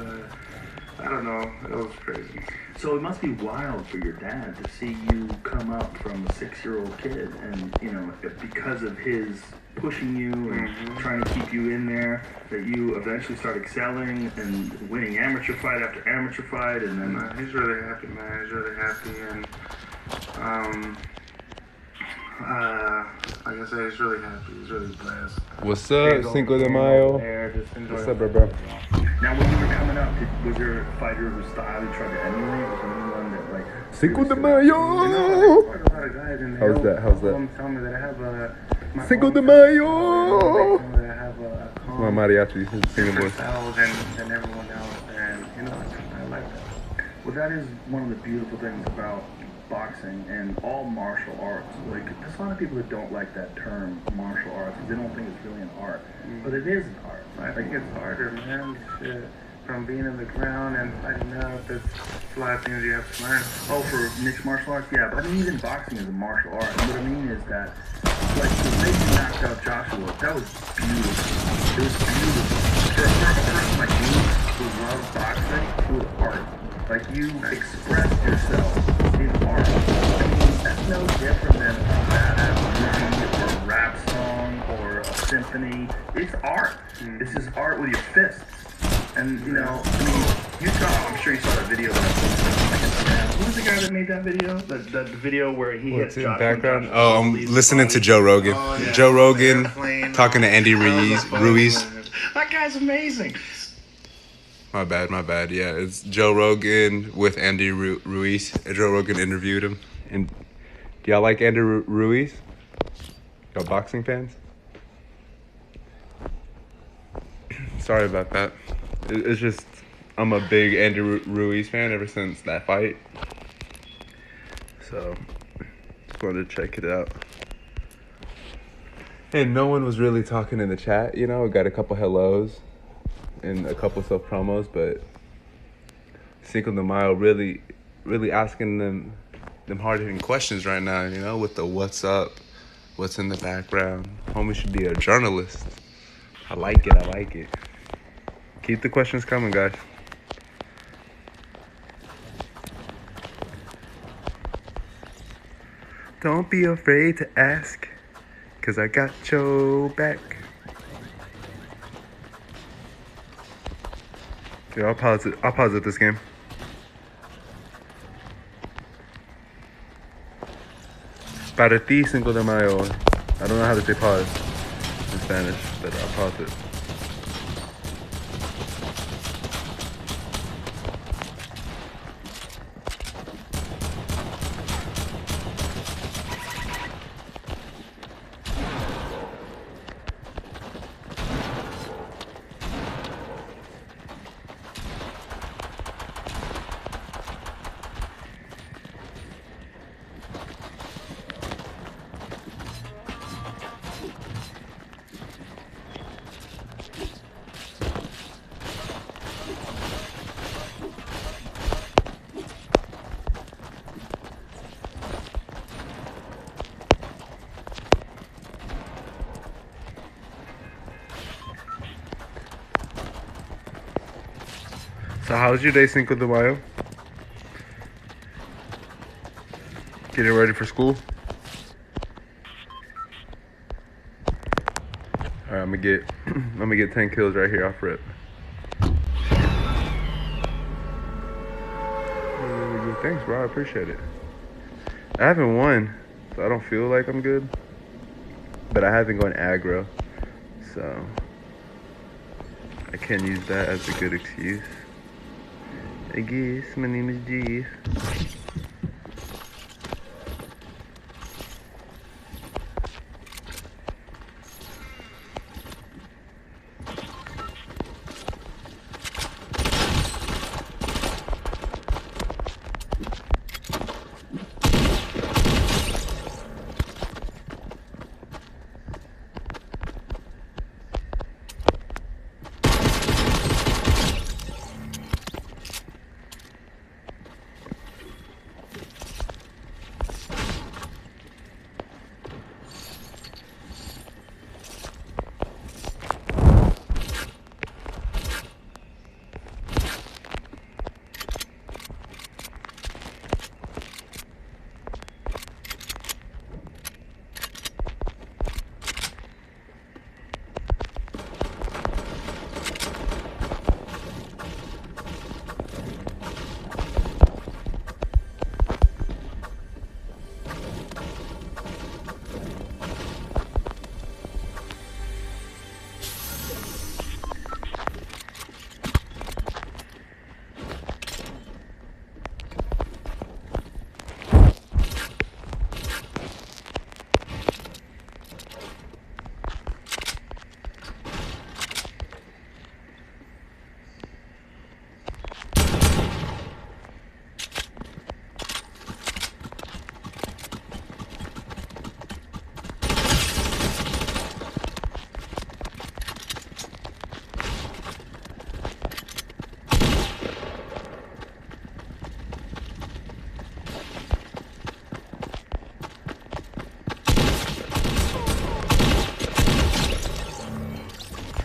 I don't know. It was crazy. So it must be wild for your dad to see you come up from a 6-year-old kid, and you know, because of his pushing you and trying to keep you in there, that you eventually start excelling and winning amateur fight after amateur fight, and then He's really happy, man. He's really happy, and like I said, he's really happy. He's really blessed. What's up, Cinco de Mayo? What's up, bro? Now, when you were coming up, was there a fighter whose style you tried to emulate? Was there anyone that like Cinco de You Mayo. know, like, quite a lot of guys in How's there. that? How's that? Some tell me that I have my Cinco own de style. Mayo. They tell me that I have a My mariachi, singing different voice. style than everyone else, and you know, I like that. Well, that is one of the beautiful things about boxing and all martial arts. Like, there's a lot of people that don't like that term martial arts because they don't think it's really an art, but it is an art. I think it's harder, man. Shit. From being in the ground and fighting up, it's a lot of things you have to learn. Oh, for mixed martial arts, yeah. But I mean, even boxing is a martial art. And what I mean is that, like, the way you knocked out Joshua, that was beautiful. It was beautiful. For a person like you who loves boxing, it was art. Like, you expressed yourself in art. I mean, that's no different than a badass movie or a rap song or a symphony. It's art. It's just art with your fists. And, you know, I mean, I'm sure you saw that video that I posted on my Instagram. Who was the guy that made that video? The video where he What's hits in Joshua. background? Joshua Oh, I'm leaves listening his to body. Joe Rogan. Oh, yeah. Joe Rogan Airplane, talking to Andy Ruiz. That guy's amazing. My bad. Yeah, it's Joe Rogan with Andy Ruiz. Joe Rogan interviewed him. And do y'all like Andy Ruiz? Y'all boxing fans? Sorry about that. It's just, I'm a big Andy Ruiz fan ever since that fight. So, just wanted to check it out. And no one was really talking in the chat, you know. Got a couple hellos and a couple self promos, but Cinco de Mayo really asking them hard hitting questions right now, you know, with the what's up, what's in the background. Homie should be a journalist. I like it. Keep the questions coming, guys. Don't be afraid to ask, 'cause I got your back. Yeah, I'll pause it this game. Para ti, Cinco de Mayo. I don't know how to say pause in Spanish, but I'll pause it. So how's your day, Cinco de Mayo? Getting ready for school? Alright, I'm gonna get 10 kills right here off rip. Thanks, bro. I appreciate it. I haven't won, so I don't feel like I'm good. But I have been going aggro, so I can use that as a good excuse. I guess my name is Jeff.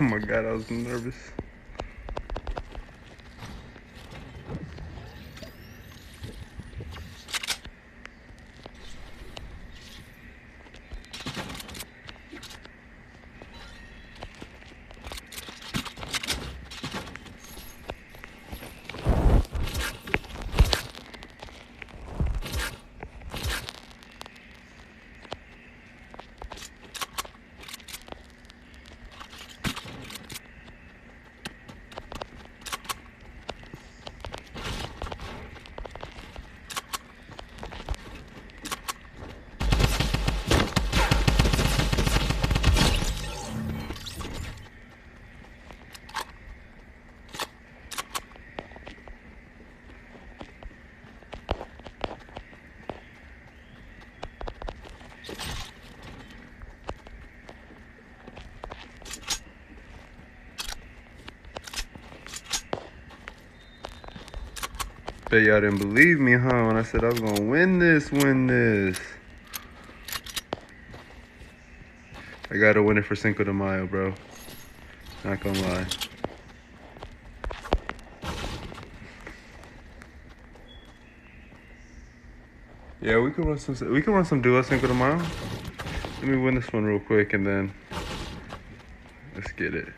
Oh my god, I was nervous. Bet y'all didn't believe me, huh? When I said I was gonna win this. I gotta win it for Cinco de Mayo, bro. Not gonna lie. Yeah, we can run some duo Cinco de Mayo. Let me win this one real quick and then let's get it.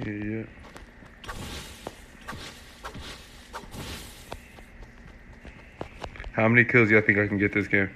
Yeah. How many kills do y'all think I can get this game?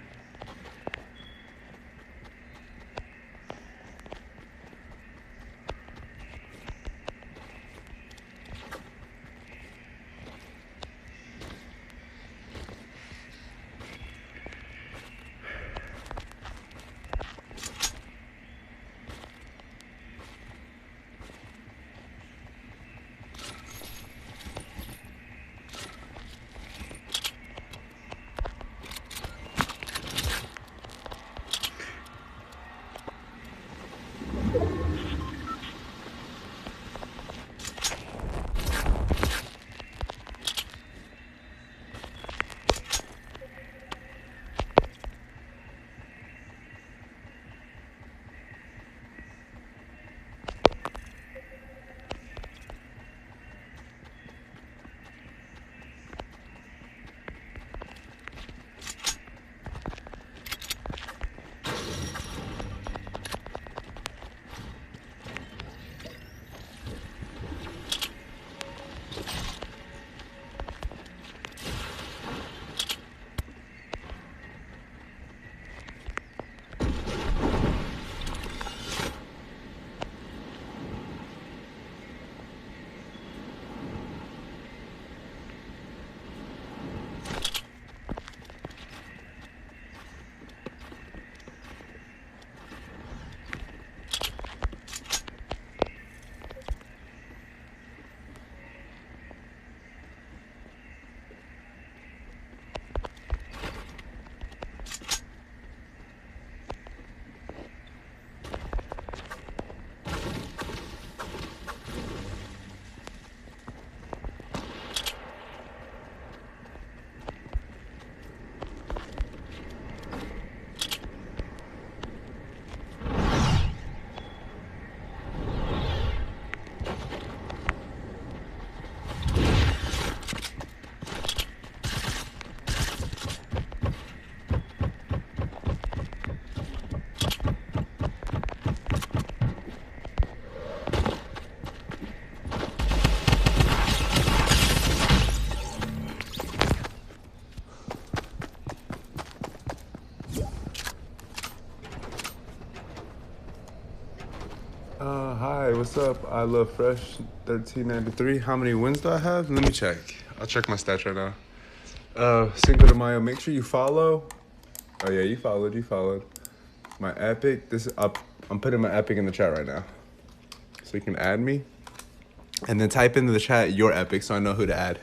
Hi, what's up? I love Fresh 1393. How many wins do I have? Let me check. I'll check my stats right now. Cinco de Mayo. Make sure you follow. Oh yeah, you followed. You followed. My epic. This is up. I'm putting my epic in the chat right now, so you can add me, and then type into the chat your epic so I know who to add.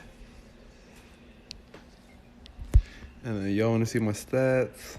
And then y'all want to see my stats?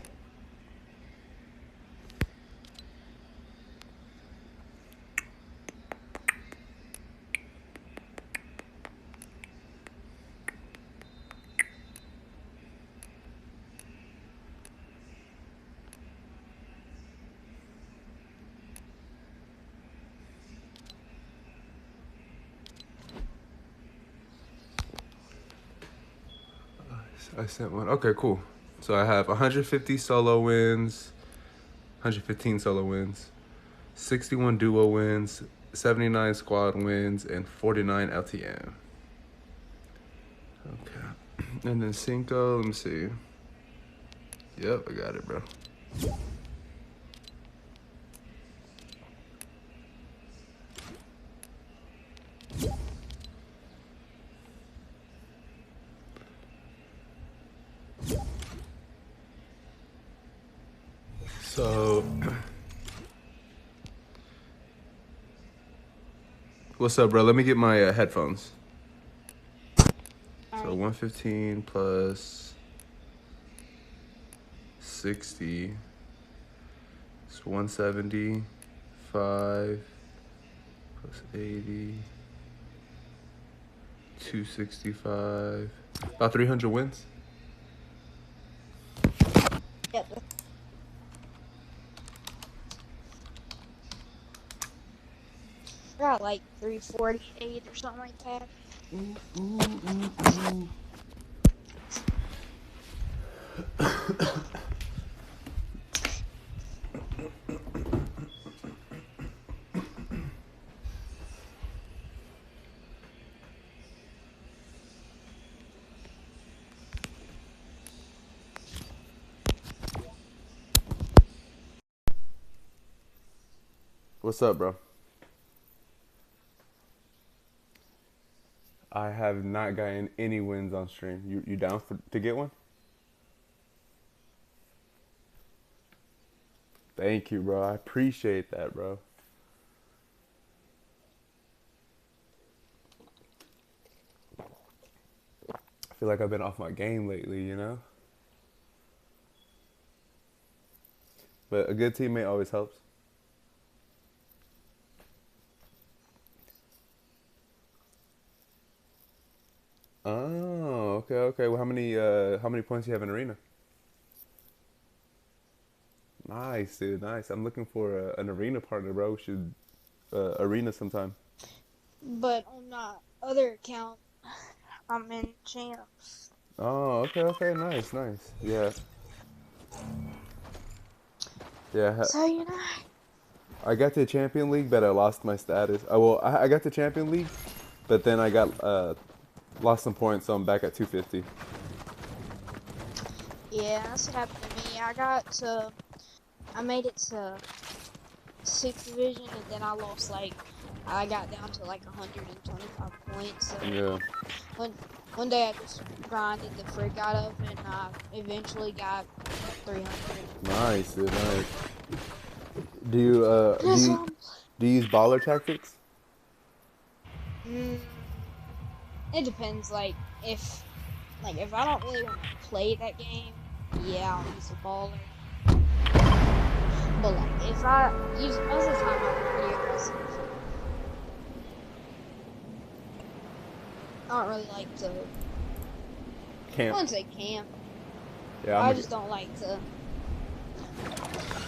I sent one. Okay, cool. So I have 150 solo wins, 115 solo wins, 61 duo wins, 79 squad wins, and 49 LTM. Okay. And then Cinco, let me see. Yep, I got it, bro. So, what's up, bro? Let me get my headphones. So 115 plus 60. It's 175 plus 80. 265. About 300 wins. Yep. Got like 348 or something like that. What's up, bro? I have not gotten any wins on stream. You down to get one? Thank you, bro. I appreciate that, bro. I feel like I've been off my game lately, you know? But a good teammate always helps. Oh, okay, okay. Well, how many points do you have in arena? Nice, dude. Nice. I'm looking for an arena partner, bro. We should arena sometime. But on my other account, I'm in champs. Oh, okay, okay. Nice, nice. Yeah. Yeah. So, you know. I got to Champion League, but I lost my status. I got to Champion League, but then I got lost some points, so I'm back at 250. Yeah, that's what happened to me. I made it to 6th division, and then I got down to like 125 points. So Yeah. one day I just grinded the frick out of it, and I eventually got 300. Nice, dude. Nice. Do you do you use baller tactics? It depends. If I don't really want to play that game, yeah, I'll use the baller. But if I use most of the time, I'm pretty aggressive. I don't really like to. I Camp. wouldn't say camp. Yeah, I just don't like to.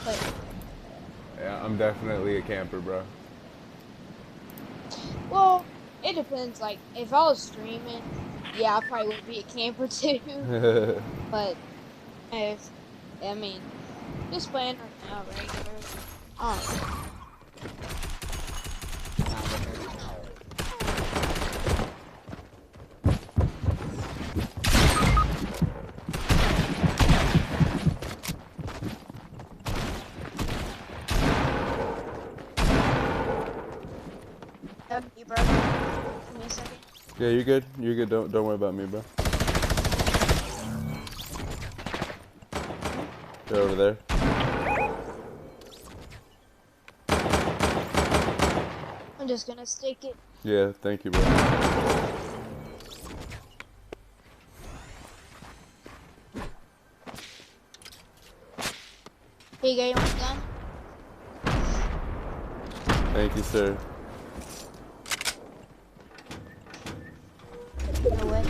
But yeah, I'm definitely a camper, bro. well, it depends. If I was streaming, yeah, I probably would be a camper too. But just playing right now, regular. Yeah, you're good. You're good. Don't worry about me, bro. They're over there. I'm just gonna stick it. Yeah, thank you, bro. Here you go, you want a gun? Thank you, sir. No way.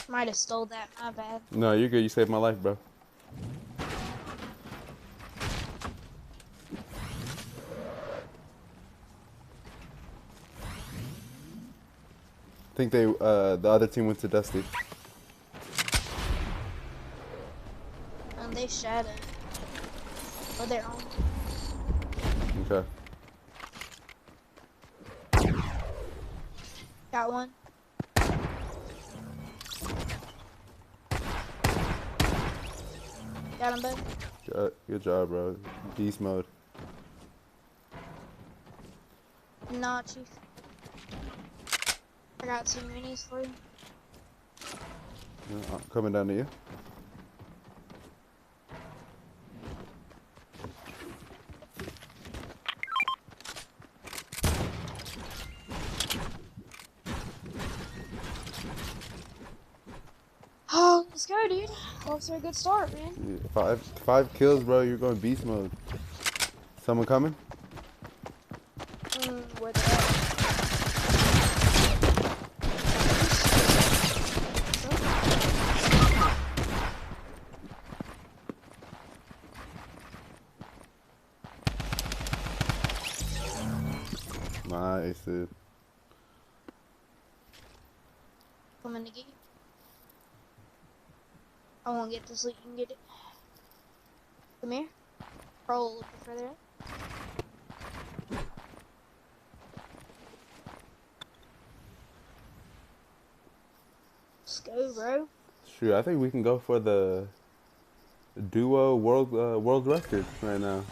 Might have stole that, my bad. No, you're good. You saved my life, bro. I think they, the other team went to Dusty. And they shadowed. For their own. Okay. Got one. Got him, bud. Good job, bro. Beast mode. Nah, chief. I got some minis for you. Yeah, I'm coming down to you. Oh, let's go, dude. Off to a good start, man. Yeah, five kills, bro. You're going beast mode. Someone coming? Where they at? Nice, dude. Coming to get you. I won't get this, so you can get it. Come here. Roll a little bit further up. Let's go, bro. Shoot, I think we can go for the duo world record right now.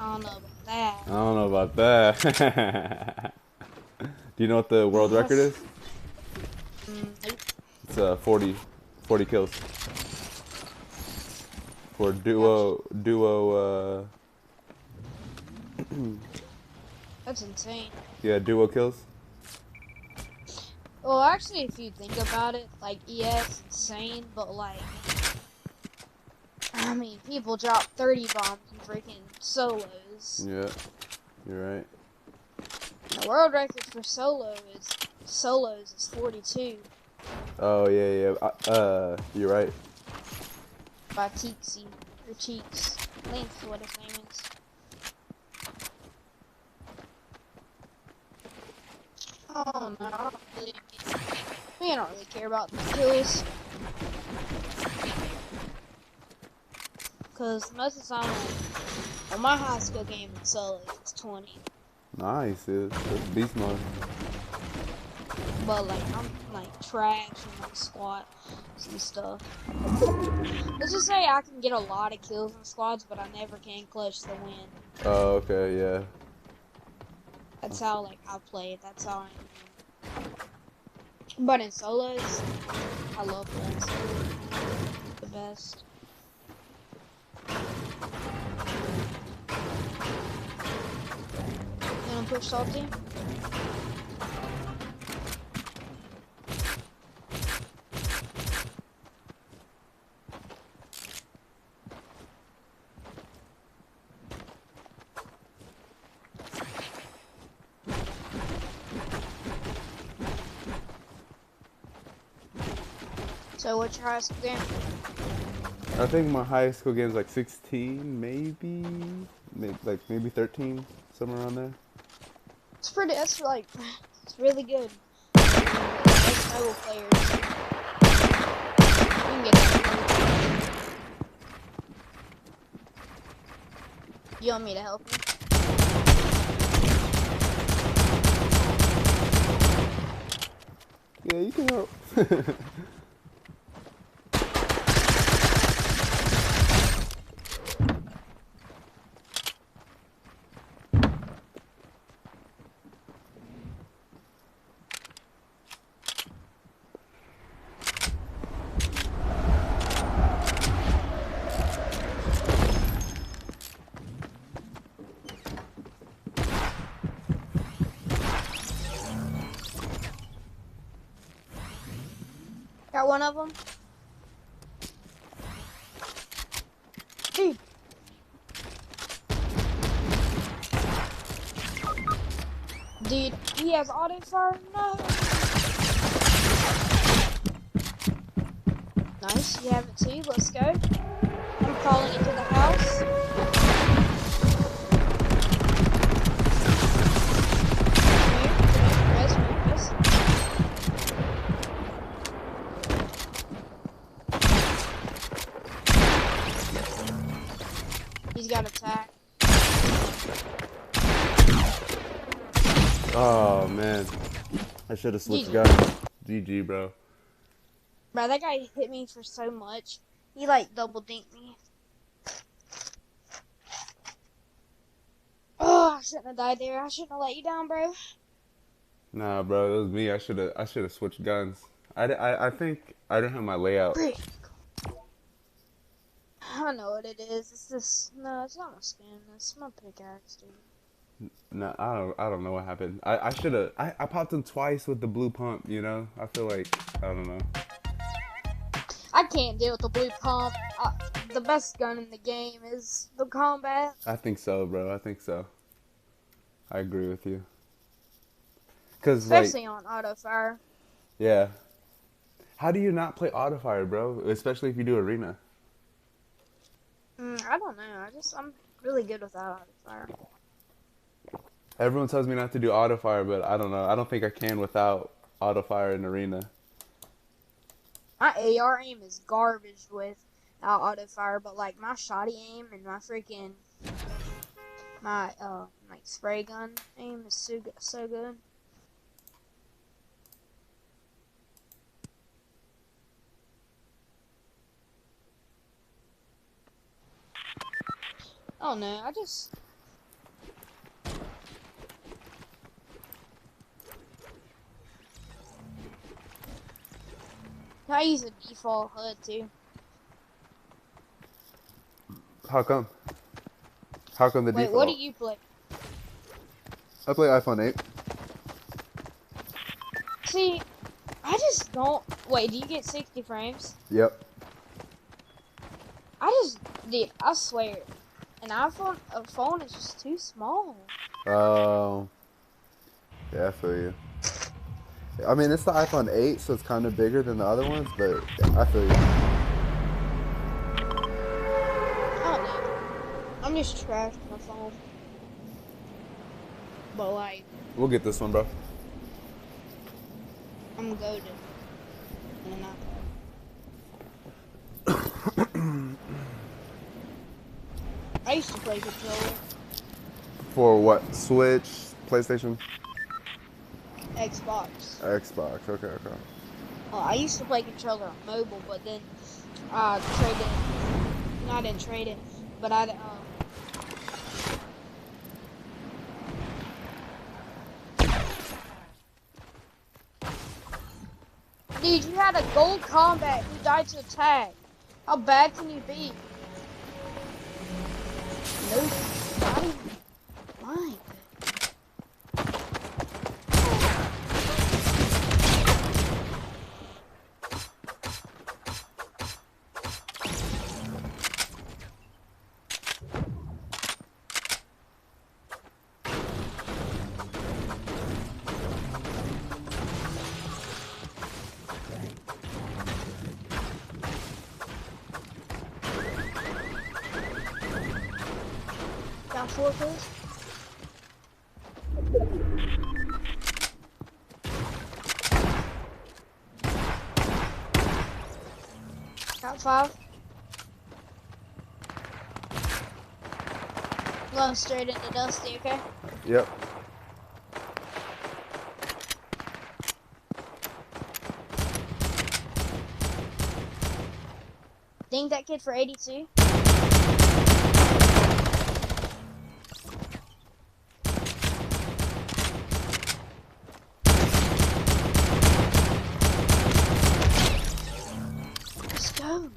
I don't know about that. I don't know about that. Do you know what the world record is? Nope. It's 40 kills for duo. That's insane. Yeah, duo kills. Well, actually, if you think about it, like, yeah, it's insane, but, like, I mean, people drop 30 bombs in freaking solos. Yeah, you're right. The world record for solos is 42 Oh yeah. You're right. by Teaksy, or Cheeks. I think that's what his name is. Oh no, I don't really, we don't really care about the kills. Because most of the time, on my high school game in solos, it's 20. Nice, dude. That's beast mode. But like, I'm like trash and like squats and stuff. Let's just say I can get a lot of kills in squads, but I never can clutch the win. Oh, okay, yeah. That's how like I play it. That's how I am. But in solos, I love playing solos. The best. You wanna push salty? So what's your high school game? I think my high school game is like 16, maybe maybe 13, somewhere around there. It's pretty, that's like, it's really good. Most mobile players. You can get it. You want me to help you? Yeah, you can help. Got one of them. Dude. Dude, he has auto fire. No. Nice, you have it too. Let's go. I'm calling it to the house. Yes. He's got attack. Oh man, I should have switched GG. guns. GG, bro. Bro, that guy hit me for so much. He like double dinked me. Oh, I shouldn't have died there. I shouldn't have let you down, bro. Nah, bro, it was me. I should have switched guns. I think I didn't have my layout. Frick. I know what it is. It's this. No, it's not my skin. It's my pickaxe, dude. Nah, I don't know what happened. I should have. I popped him twice with the blue pump. You know, I feel like I don't know. I can't deal with the blue pump. The best gun in the game is the combat. I think so, bro. I think so. I agree with you. Cause Especially like, on auto fire. yeah. How do you not play auto fire, bro? Especially if you do arena. I don't know. I'm really good without auto fire. Everyone tells me not to do auto fire, but I don't know. I don't think I can without auto fire in arena. My AR aim is garbage without auto fire, but like my shotty aim and my freaking like spray gun aim is so good. Oh no, I use a default HUD too. How come? How come the Wait, default? what do you play? I play iPhone 8. See, I just don't. Wait, do you get 60 frames? Yep. Dude, I swear, a phone is just too small. Oh. Yeah, I feel you. I mean, it's the iPhone 8, so it's kind of bigger than the other ones, but I feel you. I don't know. I'm just trash on my phone. But like, We'll get this one, bro. I'm goaded. And I used to play controller, For what? Switch, PlayStation, Xbox. Xbox. Okay, okay. I used to play controller on mobile, but then I traded. No, I didn't trade it, but Dude, you had a gold combat who died to attack. How bad can you be? No, not even mine. Got 4 kills. Got 5. Going straight into Dusty, okay? Yep. Ding that kid for 82. Let's go.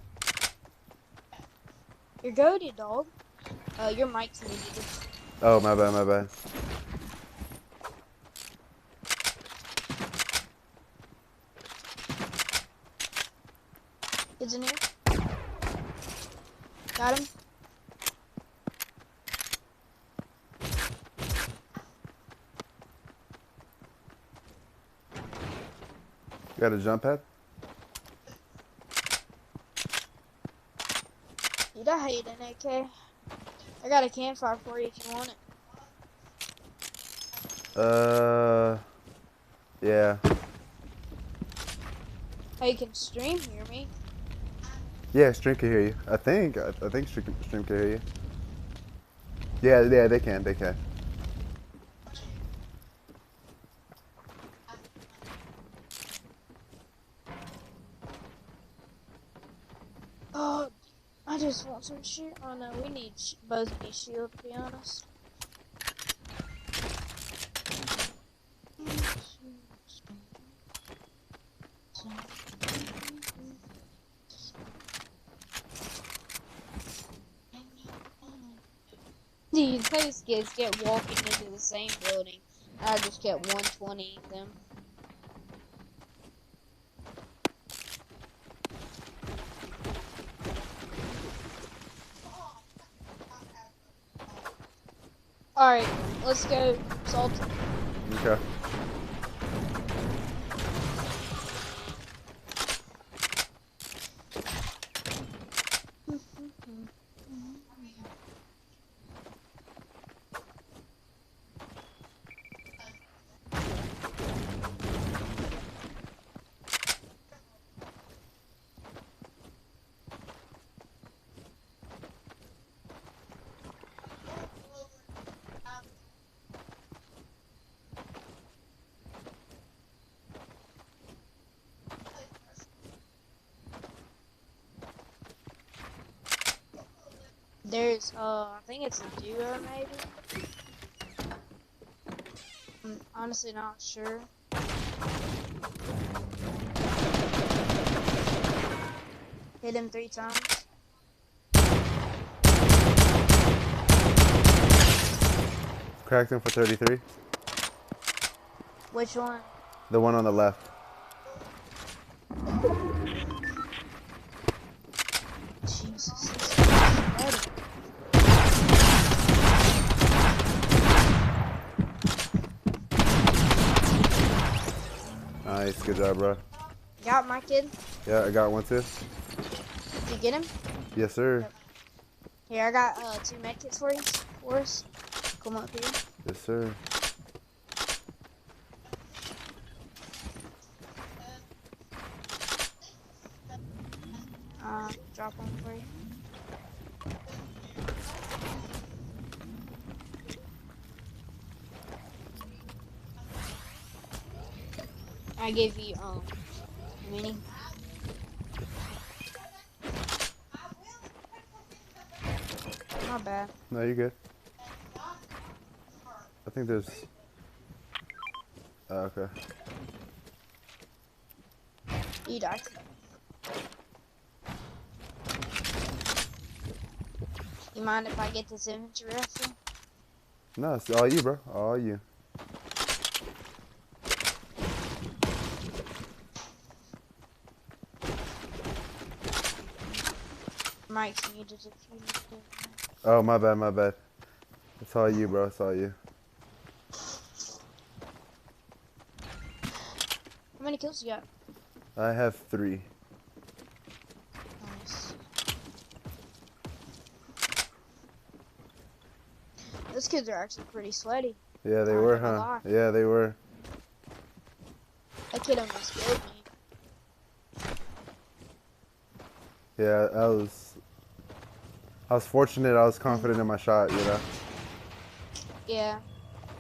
You're goated, dog. Your mic's muted. Oh, my bad, my bad. Kids in here. Got him. Got a jump pad? Dude, I hate an AK. I got a campfire for you if you want it. Yeah. Hey, you can stream hear me. Yeah, Stream can hear you. I think Stream can hear you. Yeah, yeah, they can. Oh, I just want some shit. Oh no, we need both need shield to be honest. Dude, those kids kept walking into the same building. I just kept 120 them. Alright, let's go. Salt. Okay. There's, I think it's a duo, maybe? I'm honestly not sure. Hit him 3 times. Cracked him for 33. Which one? The one on the left. Jesus, this is better. Nice, good job, bro. Got my kid. Yeah, I got one too. Did you get him? Yes, sir. Yep. Here, I got 2 medkits for you. For us. Come up here. Yes, sir. Drop one for you. I gave you mini. Not bad. No, you're good. I think there's. Okay. You died. You mind if I get this inventory rifle? No, it's all you, bro. All you. Mike's needed if you need it. Oh, my bad, my bad. It's all you, bro. It's all you. How many kills you got? I have 3. Nice. Those kids are actually pretty sweaty. Yeah, they I'm were, not gonna huh? lie. Yeah, they were. That kid almost killed me. Yeah, I was fortunate. I was confident in my shot, you know. Yeah.